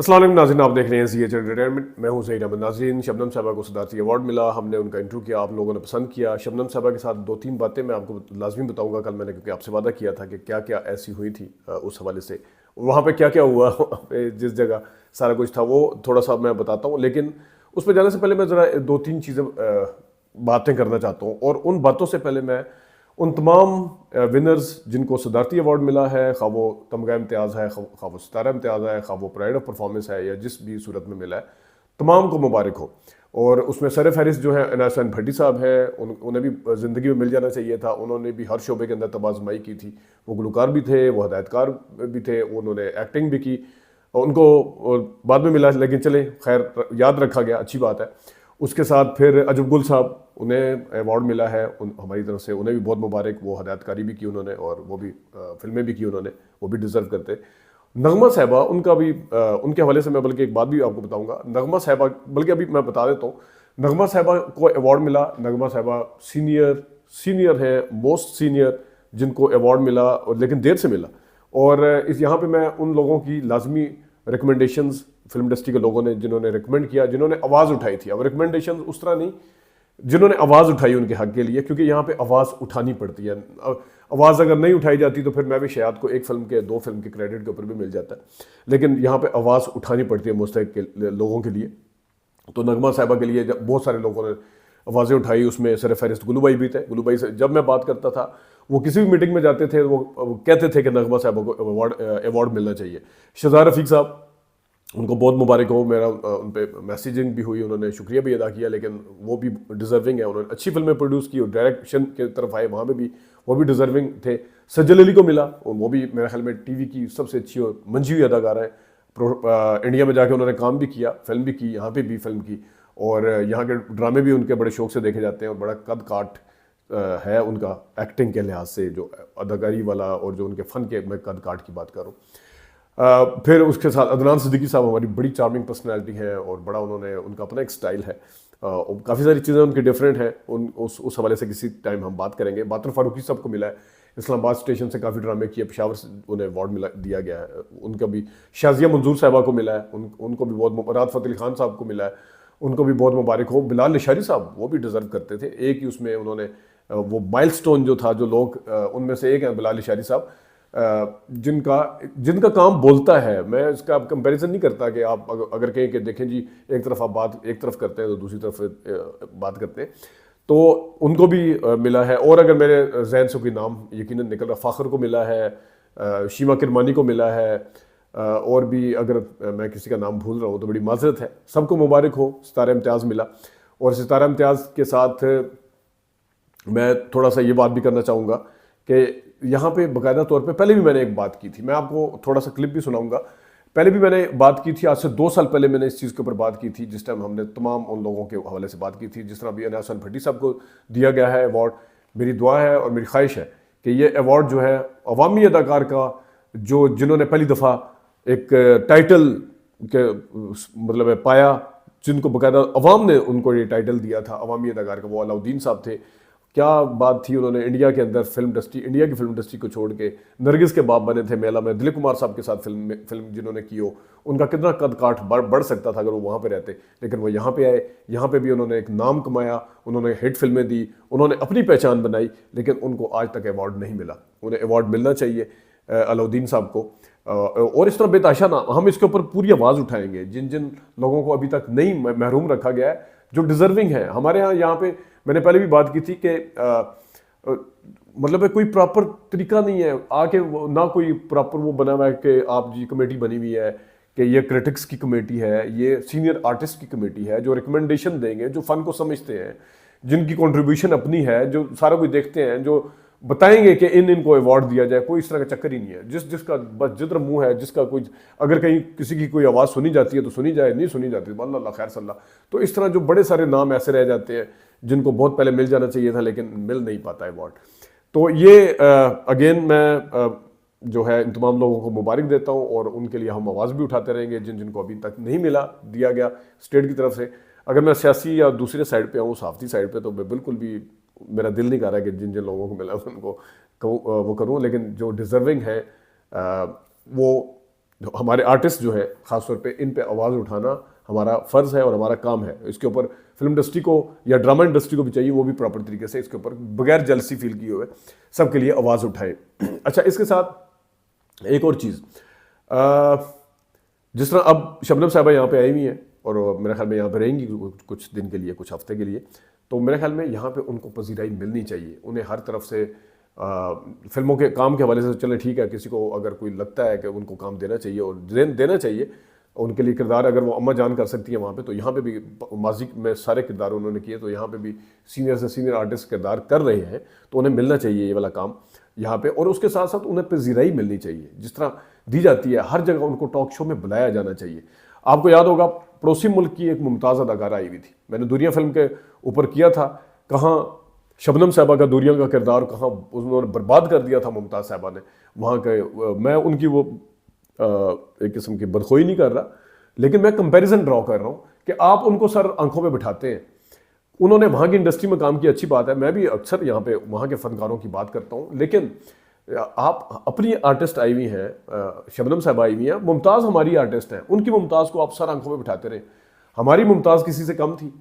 अस्सलाम वालेकुम नाज़रीन, आप देख रहे हैं CH एंटरटेनमेंट। मैं हूं सईद अहमद। नाज़रीन, शबनम साहबा को सदारती अवार्ड मिला, हमने उनका इंटरव्यू किया, आप लोगों ने पसंद किया। शबनम साहबा के साथ दो तीन बातें मैं आपको लाजमी बताऊंगा कल मैंने, क्योंकि आपसे वादा किया था कि क्या क्या ऐसी हुई थी उस हवाले से, वहाँ पे क्या क्या हुआ वहाँ पे जिस जगह सारा कुछ था वो थोड़ा सा मैं बताता हूँ। लेकिन उस पर जाने से पहले मैं ज़रा दो तीन चीज़ें बातें करना चाहता हूँ, और उन बातों से पहले मैं उन तमाम विनर्स जिनको सदारती अवार्ड मिला है, खा वो तमगा इम्तियाज़ है, खा वो सितारा इम्तियाज़ है, खा वो प्राइड ऑफ परफॉर्मेंस है, या जिस भी सूरत में मिला है, तमाम को मुबारक हो। और उसमें सर फहरिस्त जो है इनायत हुसैन भट्टी साहब है, उन्हें भी ज़िंदगी में मिल जाना चाहिए था। उन्होंने भी हर शोबे के अंदर तबाज़माई की थी। वो गुलकार भी थे, वो हदायतकार भी थे, उन्होंने एक्टिंग भी की। उनको बाद में मिला, लेकिन चले खैर याद रखा गया, अच्छी बात है। उसके साथ फिर अजब गुल साहब, उन्हें अवार्ड मिला है हमारी तरफ से, उन्हें भी बहुत मुबारक। वो हदायतकारी भी की उन्होंने, और वो भी फिल्में भी की उन्होंने, वो भी डिज़र्व करते। नगमा साहबा, उनका भी उनके हवाले से मैं बल्कि एक बात भी आपको बताऊंगा। नगमा साहबा, बल्कि अभी मैं बता देता हूँ, नगमा साहबा को अवार्ड मिला। नगमा साहबा सीनियर है, मोस्ट सीनियर जिनको अवार्ड मिला, और लेकिन देर से मिला। और इस यहाँ पे मैं उन लोगों की लाजमी रिकमेंडेशंस, फिल्म इंडस्ट्री के लोगों ने जिन्होंने रिकमेंड किया, जिन्होंने आवाज़ उठाई थी। अब रिकमेंडेशन उस तरह नहीं, जिन्होंने आवाज़ उठाई उनके हक के लिए, क्योंकि यहाँ पे आवाज़ उठानी पड़ती है। आवाज़ अगर नहीं उठाई जाती तो फिर मैं भी शायद को एक फिल्म के, दो फिल्म के क्रेडिट के ऊपर भी मिल जाता है, लेकिन यहाँ पे आवाज़ उठानी पड़ती है मुस्तहिक के लोगों के लिए। तो नगमा साहिबा के लिए बहुत सारे लोगों ने आवाज़ें उठाई। उसमें सर फहरिस्त गुलू भाई भी थे। गुलू भाई से जब मैं बात करता था, वो किसी भी मीटिंग में जाते थे, वो कहते थे कि नगमा साहिबा को अवार्ड मिलना चाहिए। शहजाद रफ़ीक साहब, उनको बहुत मुबारक हो। मेरा उन पर मैसेजिंग भी हुई, उन्होंने शुक्रिया भी अदा किया, लेकिन वो भी डिज़र्विंग है। उन्होंने अच्छी फिल्में प्रोड्यूस की, और डायरेक्शन की तरफ आए, वहाँ पे भी वो भी डिज़र्विंग थे। सज्जल अली को मिला, और वो भी मेरे ख्याल में टीवी की सबसे अच्छी और मंझी हुई अदाकार है। इंडिया में जाके उन्होंने काम भी किया, फिल्म भी की, यहाँ पर भी फिल्म की, और यहाँ के ड्रामे भी उनके बड़े शौक से देखे जाते हैं। और बड़ा कद काठ है उनका एक्टिंग के लिहाज से, जो अदाकारी वाला और जो उनके फ़न के, मैं कद काठ की बात करूँ। फिर उसके साथ अदनान सिद्दीकी साहब हमारी बड़ी चार्मिंग पर्सनैलिटी है, और बड़ा उन्होंने, उनका अपना एक स्टाइल है, काफ़ी सारी चीज़ें उनकी डिफरेंट हैं। उस हवाले से किसी टाइम हम बात करेंगे। बातर फारूकी साहब को मिला है, इस्लामाबाद स्टेशन से काफ़ी ड्रामे किए, पेशावर से उन्हें अवार्ड दिया गया है। उनका भी शाजिया मंजूर साहबा को मिला है, उनको भी बहुत। राहत फ़तेह अली खान साहब को मिला है, उनको भी बहुत मुबारक हो। बिलाल निशारी साहब, वो भी डिज़र्व करते थे। एक ही उसमें उन्होंने वो माइलस्टोन जो था, जो लोग, उनमें से एक है बिलाल निशारी साहब, जिनका जिनका काम बोलता है। मैं इसका कंपैरिजन नहीं करता कि आप अगर कहें कि देखें जी, एक तरफ आप बात एक तरफ करते हैं तो दूसरी तरफ बात करते हैं, तो उनको भी मिला है। और अगर मेरे जहन से कोई नाम यकीनन निकल रहा, फ़ाखर को मिला है, शीमा किरमानी को मिला है, और भी अगर मैं किसी का नाम भूल रहा हूँ तो बड़ी माजरत है। सबको मुबारक हो। सितारा इम्तियाज़ मिला, और सितारा इम्तियाज़ के साथ मैं थोड़ा सा ये बात भी करना चाहूँगा कि यहाँ पे बाकायदा तौर पे पहले भी मैंने एक बात की थी, मैं आपको थोड़ा सा क्लिप भी सुनाऊंगा। पहले भी मैंने बात की थी, आज से 2 साल पहले मैंने इस चीज़ के ऊपर बात की थी, जिस टाइम हमने तमाम उन लोगों के हवाले से बात की थी। जिस तरह अभी इनायत हुसैन भट्टी साहब को दिया गया है अवार्ड, मेरी दुआ है और मेरी ख्वाहिश है कि ये अवार्ड जो है अवामी अदाकार का, जो जिन्होंने पहली दफ़ा एक टाइटल के मतलब पाया, जिनको बाकायदा अवाम ने उनको ये टाइटल दिया था अवामी अदाकार का, वो अलाउद्दीन साहब थे। क्या बात थी, उन्होंने इंडिया के अंदर फिल्म इंडस्ट्री, इंडिया की फिल्म इंडस्ट्री को छोड़ के नरगिस के बाप बने थे मेला में। दिलीप कुमार साहब के साथ फिल्म जिन्होंने की हो, उनका कितना कद काठ बढ़ सकता था अगर वो वहाँ पे रहते, लेकिन वो यहाँ पे आए। यहाँ पे भी उन्होंने एक नाम कमाया, उन्होंने हिट फिल्में दी, उन्होंने अपनी पहचान बनाई, लेकिन उनको आज तक अवार्ड नहीं मिला। उन्हें अवार्ड मिलना चाहिए अलाउद्दीन साहब को। और इस तरह बेताशा ना, हम इसके ऊपर पूरी आवाज़ उठाएंगे जिन जिन लोगों को अभी तक नहीं महरूम रखा गया है, जो डिजर्विंग है। हमारे यहाँ पे मैंने पहले भी बात की थी कि मतलब कोई प्रॉपर तरीका नहीं है आके, ना कोई प्रॉपर वो बना हुआ है कि आप जी कमेटी बनी हुई है कि ये क्रिटिक्स की कमेटी है, ये सीनियर आर्टिस्ट की कमेटी है, जो रिकमेंडेशन देंगे, जो फ़न को समझते हैं, जिनकी कंट्रीब्यूशन अपनी है, जो सारा कुछ देखते हैं, जो बताएंगे कि इनको अवार्ड दिया जाए। कोई इस तरह का चक्कर ही नहीं है। जिसका बस जिधर मुंह है, जिसका कोई, अगर कहीं किसी की कोई आवाज़ सुनी जाती है तो सुनी जाए, नहीं सुनी जाती तो अल्लाह खैर सल्ला। तो इस तरह जो बड़े सारे नाम ऐसे रह जाते हैं जिनको बहुत पहले मिल जाना चाहिए था, लेकिन मिल नहीं पाता अवार्ड। तो ये अगेन मैं जो है इन तमाम लोगों को मुबारक देता हूँ, और उनके लिए हम आवाज़ भी उठाते रहेंगे जिनको अभी तक नहीं मिला दिया गया स्टेट की तरफ से। अगर मैं सियासी या दूसरे साइड पे आऊँ, सहाफ़ती साइड पे, तो मैं बिल्कुल भी, मेरा दिल नहीं कर रहा कि जिन जिन लोगों को मिला उनको वो करूँ, लेकिन जो डिज़र्विंग है वो हमारे आर्टिस्ट जो है ख़ासतौर पे इन पे आवाज़ उठाना हमारा फ़र्ज़ है और हमारा काम है। इसके ऊपर फिल्म इंडस्ट्री को या ड्रामा इंडस्ट्री को भी चाहिए वो भी प्रॉपर तरीके से इसके ऊपर बगैर जलसी फील किए हुए सबके लिए आवाज़ उठाए। अच्छा, इसके साथ एक और चीज़, जिस तरह अब शबनम साहिबा यहाँ पे आई हुई हैं और मेरे ख्याल में यहाँ पे रहेंगी कुछ दिन के लिए, कुछ हफ्ते के लिए, तो मेरे ख्याल में यहाँ पे उनको पजीराई मिलनी चाहिए। उन्हें हर तरफ से फिल्मों के काम के हवाले से चले ठीक है, किसी को अगर कोई लगता है कि उनको काम देना चाहिए और देना चाहिए उनके लिए किरदार, अगर वो अम्मा जान कर सकती है वहाँ पे, तो यहाँ पे भी माजी में सारे किरदार उन्होंने किए, तो यहाँ पे भी सीनियर से सीनियर आर्टिस्ट किरदार कर रहे हैं, तो उन्हें मिलना चाहिए ये वाला काम यहाँ पे। और उसके साथ साथ उन्हें पजीराई मिलनी चाहिए जिस तरह दी जाती है हर जगह, उनको टॉक शो में बुलाया जाना चाहिए। आपको याद होगा पड़ोसी मुल्क की एक मुमताज़ अदाकारा आई हुई थी, मैंने दुनिया फिल्म के ऊपर किया था, कहाँ शबनम साहिबा का दुनिया का किरदार कहाँ उन्होंने बर्बाद कर दिया था मुमताज़ साहिबा ने वहाँ के। मैं उनकी वो एक किस्म की बदखोई नहीं कर रहा, लेकिन मैं कंपैरिजन ड्रॉ कर रहा हूँ कि आप उनको सर आंखों में बिठाते हैं। उन्होंने वहाँ की इंडस्ट्री में काम किया, अच्छी बात है, मैं भी अक्सर यहाँ पे वहाँ के फनकारों की बात करता हूँ, लेकिन आप अपनी आर्टिस्ट आई हुई हैं, शबनम साहिबा आई हुई हैं, मुमताज़ हमारी आर्टिस्ट हैं, उनकी मुमताज़ को आप सर आंखों में बिठाते रहे। हमारी मुमताज़ किसी से कम थी,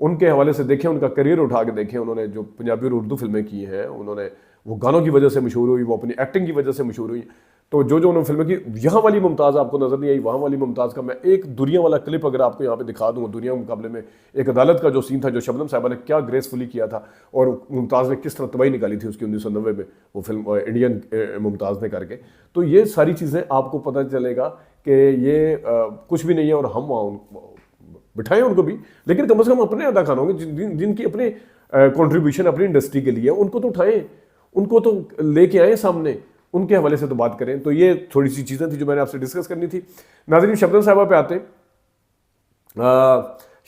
उनके हवाले से देखें, उनका करियर उठा के देखें, उन्होंने जो पंजाबी और उर्दू फिल्में की हैं, उन्होंने वो गानों की वजह से मशहूर हुई, वो अपनी एक्टिंग की वजह से मशहूर हुई। तो जो उन्होंने फिल्में की, यहाँ वाली मुमताज़ आपको नज़र नहीं आई, वहाँ वाली मुमताज़ का मैं एक दुनिया वाला क्लिप अगर आपको यहाँ पे दिखा दूँ, दुनिया के मुकाबले में एक अदालत का जो सीन था, जो शबनम साहिबा ने क्या ग्रेसफुली किया था और मुमताज़ ने किस तरह तबाही निकाली थी उसकी 1990 में, वो फिल्म इंडियन मुमताज़ ने करके। तो ये सारी चीज़ें आपको पता चलेगा कि ये कुछ भी नहीं है, और हम वहाँ बिठाएं उनको भी, लेकिन कम से कम अपने अदाकारों के जिनकी अपने कंट्रीब्यूशन अपनी इंडस्ट्री के लिए, उनको तो उठाएं, उनको तो लेके आए सामने, उनके हवाले से तो बात करें। तो ये थोड़ी सी चीज़ें थी जो मैंने आपसे डिस्कस करनी थी। नाज़रीन, शबनम साहिबा पे आते।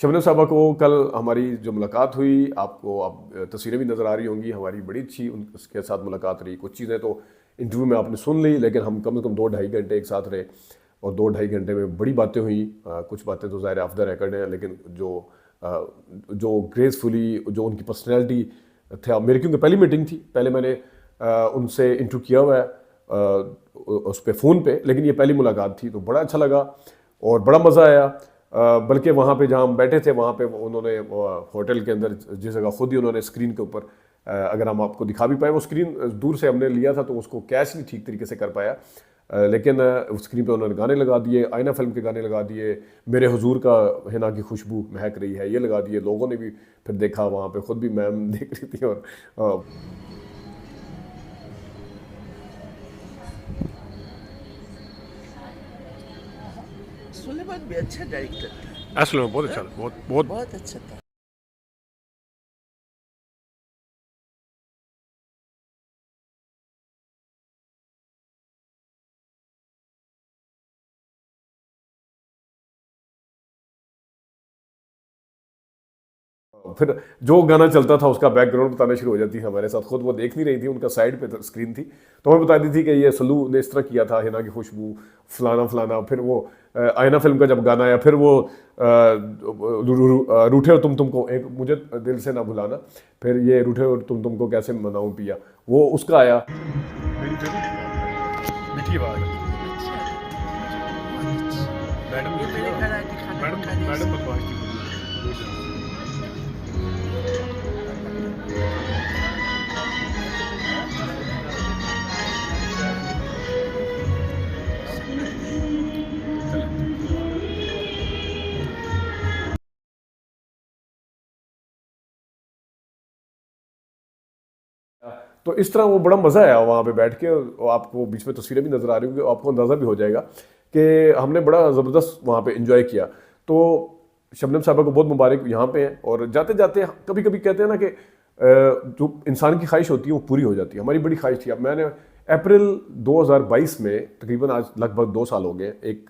शबनम साहिबा को कल हमारी जो मुलाकात हुई, आपको अब तस्वीरें भी नज़र आ रही होंगी, हमारी बड़ी अच्छी उसके साथ मुलाकात रही। कुछ चीज़ें तो इंटरव्यू में आपने सुन ली, लेकिन हम कम से कम 2-2.5 घंटे एक साथ रहे और 2-2.5 घंटे में बड़ी बातें हुई। कुछ बातें तो ज़ाहिर ऑफ द रिकॉर्ड हैं, लेकिन जो ग्रेसफुली जो उनकी पर्सनैलिटी था, मेरी क्योंकि पहली मीटिंग थी, पहले मैंने उनसे इंटरव्यू किया हुआ है उस पर फ़ोन पे, लेकिन ये पहली मुलाकात थी, तो बड़ा अच्छा लगा और बड़ा मज़ा आया। बल्कि वहाँ पे जहाँ हम बैठे थे, वहाँ पे उन्होंने होटल के अंदर जिस जगह खुद ही उन्होंने स्क्रीन के ऊपर, अगर हम आपको दिखा भी पाए, वो स्क्रीन दूर से हमने लिया था तो उसको कैच नहीं ठीक तरीके से कर पाया, लेकिन उस स्क्रीन पे उन्होंने गाने लगा दिए, आईना फिल्म के गाने लगा दिए, मेरे हुजूर का हिना की खुशबू महक रही है ये लगा दिए। लोगों ने भी फिर देखा, वहाँ पे खुद भी मैम देख रही थी। और सुलेमान भी अच्छा डायरेक्टर था, असल में बहुत अच्छा, बहुत अच्छा था। फिर जो गाना चलता था उसका बैकग्राउंड बताना शुरू हो जाती थी हमारे साथ, खुद वो देख नहीं रही थी, उनका साइड पे स्क्रीन थी, तो हमें बताती थी कि ये सल्लू ने इस तरह किया था, हिना की खुशबू फलाना फलाना। फिर वो आईना फिल्म का जब गाना आया, फिर वो रूठे हो तुमको एक मुझे दिल से ना भुलाना, फिर ये रूठे हो तुमको कैसे मनाऊं पिया, वो उसका आया। तो इस तरह वो बड़ा मज़ा आया वहाँ पे बैठ के, और आपको बीच में तस्वीरें भी नज़र आ रही होंगी, आपको अंदाज़ा भी हो जाएगा कि हमने बड़ा ज़बरदस्त वहाँ पे एंजॉय किया। तो शबनम साहिबा को बहुत मुबारक यहाँ पे हैं, और जाते जाते कभी कभी कहते हैं ना कि जो इंसान की ख्वाहिश होती है वो पूरी हो जाती है। हमारी बड़ी ख्वाहिश थी, अब मैंने अप्रैल 2022 में, तकरीबन आज लगभग 2 साल हो गए, एक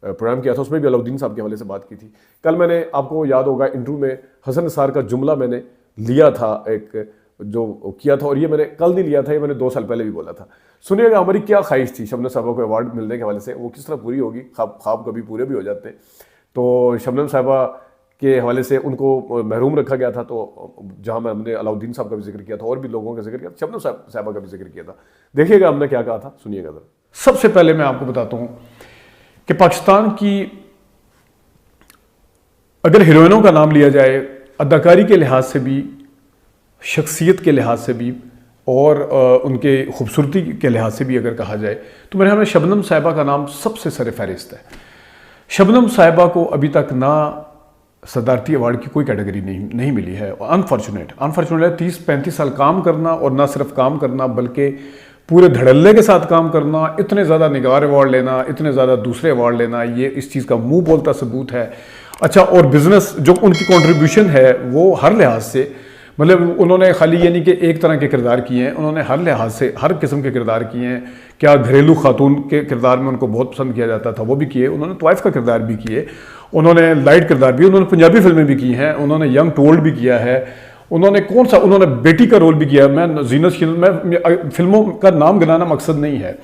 प्रोग्राम किया था, उसमें भी अलाउद्दीन साहब के हवाले से बात की थी। कल मैंने, आपको याद होगा, इंटरव्यू में हसन निसार का जुमला मैंने लिया था, एक जो किया था, और ये मैंने कल नहीं लिया था, ये मैंने 2 साल पहले भी बोला था। सुनिएगा हमारी क्या ख्वाहिश थी शबनम साहिबा को अवार्ड मिलने के हवाले से, वो किस तरह पूरी होगी। ख्वाब कभी पूरे भी हो जाते हैं। तो शबनम साहिबा के हवाले से उनको महरूम रखा गया था, तो जहाँ मैं हमने अलाउद्दीन साहब का भी जिक्र किया था और भी लोगों का जिक्र किया, शबनम साहिबा का भी जिक्र किया था। देखिएगा हमने क्या कहा था, सुनिएगा ज़रा। सबसे पहले मैं आपको बताता हूँ कि पाकिस्तान की अगर हीरोइनों का नाम लिया जाए, अदाकारी के लिहाज से भी, शख्सियत के लिहाज से भी और उनके खूबसूरती के लिहाज से भी अगर कहा जाए तो मेरे ख्याल में शबनम साहिबा का नाम सबसे सर फहरिस्त है। शबनम साहिबा को अभी तक ना सदारती अवार्ड की कोई कैटेगरी नहीं मिली है। अनफॉर्चुनेट 30-35 साल काम करना, और ना सिर्फ काम करना बल्कि पूरे धड़ल्ले के साथ काम करना, इतने ज़्यादा निगार अवार्ड लेना, इतने ज़्यादा दूसरे अवार्ड लेना, ये इस चीज़ का मुंह बोलता सबूत है। अच्छा, और बिजनेस जो उनकी कंट्रीब्यूशन है वो हर लिहाज से, मतलब उन्होंने खाली ये नहीं कि एक तरह के किरदार किए हैं, उन्होंने हर लिहाज से हर किस्म के किरदार किए हैं। क्या घरेलू खातून के किरदार में उनको बहुत पसंद किया जाता था, वो भी किए उन्होंने। तवाइफ का किरदार भी किए उन्होंने, लाइट किरदार भी उन्होंने, पंजाबी फिल्में भी की हैं उन्होंने, यंग टोल्ड भी किया है उन्होंने, उन्होंने बेटी का रोल भी किया। मैं जीनत में फिल्मों का नाम गिनाना मकसद नहीं है,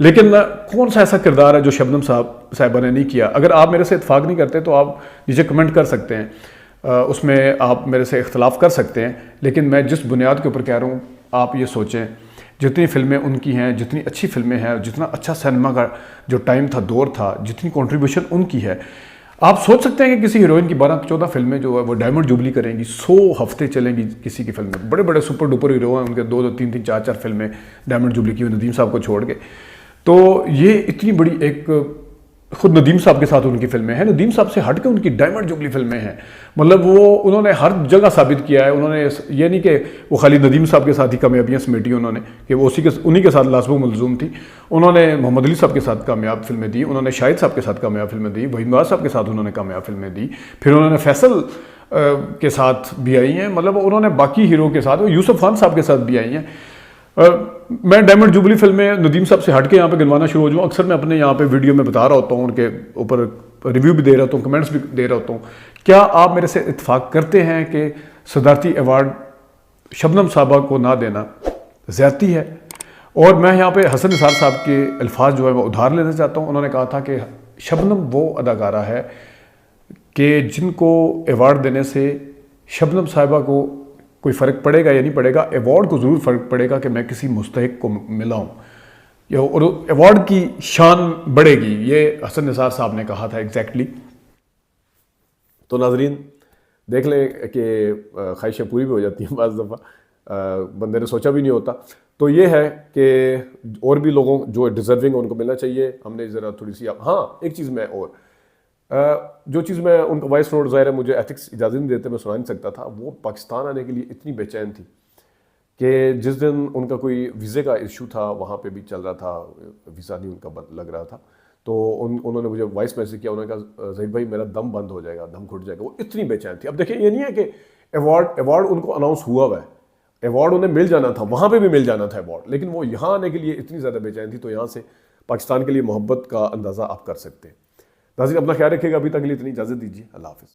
लेकिन कौन सा ऐसा किरदार है जो शबनम साहिबा ने नहीं किया। अगर आप मेरे से इत्तेफाक नहीं करते तो आप नीचे कमेंट कर सकते हैं, उसमें आप मेरे से इख्तलाफ कर सकते हैं, लेकिन मैं जिस बुनियाद के ऊपर कह रहा हूँ आप ये सोचें, जितनी फिल्में उनकी हैं, जितनी अच्छी फिल्में हैं, जितना अच्छा सिनेमा का जो टाइम था, दौर था, जितनी कंट्रीब्यूशन उनकी है, आप सोच सकते हैं कि किसी हीरोइन की 12-14 फिल्में जो है वो डायमंड जुबली करेंगी, 100 हफ्ते चलेंगी किसी की फिल्में। बड़े बड़े सुपर डुपर हीरो हैं उनके, 2-2, 3-3, 4-4 फिल्में डायमंड जुबली की हुई, नदीम साहब को छोड़ के। तो ये इतनी बड़ी एक, खुद नदीम साहब के साथ उनकी फिल्में हैं, नदीम साहब से हट के उनकी डायमंड जुबली फिल्में हैं। मतलब वो उन्होंने हर जगह साबित किया है। उन्होंने ये नहीं कि वो खाली नदीम साहब के साथ ही कामयाबियाँ समेटी उन्होंने, कि वो उन्हीं के साथ लाजमो मलजूम थी। उन्होंने मोहम्मद अली साहब के साथ कामयाब फिल्में दी, उन्होंने शाहिद साहब के साथ कामयाब फिल्में दी, वहीद नवाज साहब के साथ उन्होंने कामयाब फिल्में दी, फिर उन्होंने फैसल के साथ भी आई हैं, मतलब उन्होंने बाकी हीरो के साथ, यूसुफ खान साहब के साथ भी आई हैं। मैं डायमंड जुबली फिल्में नदीम साहब से हट के यहाँ पे गिनवाना शुरू हो जाऊँ। अक्सर मैं अपने यहाँ पे वीडियो में बता रहा होता हूँ, उनके ऊपर रिव्यू भी दे रहा होता हूँ, कमेंट्स भी दे रहा होता हूँ। क्या आप मेरे से इत्तेफाक करते हैं कि सदारती अवार्ड शबनम साहिबा को ना देना ज़्यादती है? और मैं यहाँ पे हसन निसार साहब के अल्फाज जो है वो उधार लेना चाहता हूँ। उन्होंने कहा था कि शबनम वो अदाकारा है कि जिनको अवार्ड देने से शबनम साहिबा को कोई फ़र्क पड़ेगा या नहीं पड़ेगा, अवार्ड को ज़रूर फ़र्क पड़ेगा कि मैं किसी मुस्तहिक को मिला हूँ, या और अवार्ड की शान बढ़ेगी। ये हसन निसार साहब ने कहा था एग्जैक्टली। तो नाजरीन देख लें कि ख्वाहिशें पूरी भी हो जाती हैं बाज़ दफ़ा, बंदे ने सोचा भी नहीं होता। तो ये है कि और भी लोगों जो डिज़र्विंग है उनको मिलना चाहिए। हमने ज़रा थोड़ी सी, हाँ एक चीज़ मैं और जो चीज़ मैं उनका वॉइस नोट, ज़ाहिर है मुझे एथिक्स इजाज़त नहीं देते, मैं सुना नहीं सकता था। वो पाकिस्तान आने के लिए इतनी बेचैन थी कि जिस दिन उनका कोई वीज़े का इशू था, वहाँ पे भी चल रहा था, वीज़ा नहीं उनका लग रहा था, तो उन्होंने मुझे वॉइस मैसेज किया। उन्होंने कहा ज़हीर भाई मेरा दम बंद हो जाएगा, दम घुट जाएगा। वो इतनी बेचैन थी। अब देखिए ये नहीं है कि अवार्ड उनको अनाउंस हुआ हुआ है, अवार्ड उन्हें मिल जाना था, वहाँ पर भी मिल जाना था अवार्ड, लेकिन वो यहाँ आने के लिए इतनी ज़्यादा बेचैन थी। तो यहाँ से पाकिस्तान के लिए मोहब्बत का अंदाज़ा आप कर सकते हैं। नाज़रीन अपना ख्याल रखिएगा। अभी तक के लिए इतनी इजाज़त दीजिए। अल्लाह हाफ़िज़।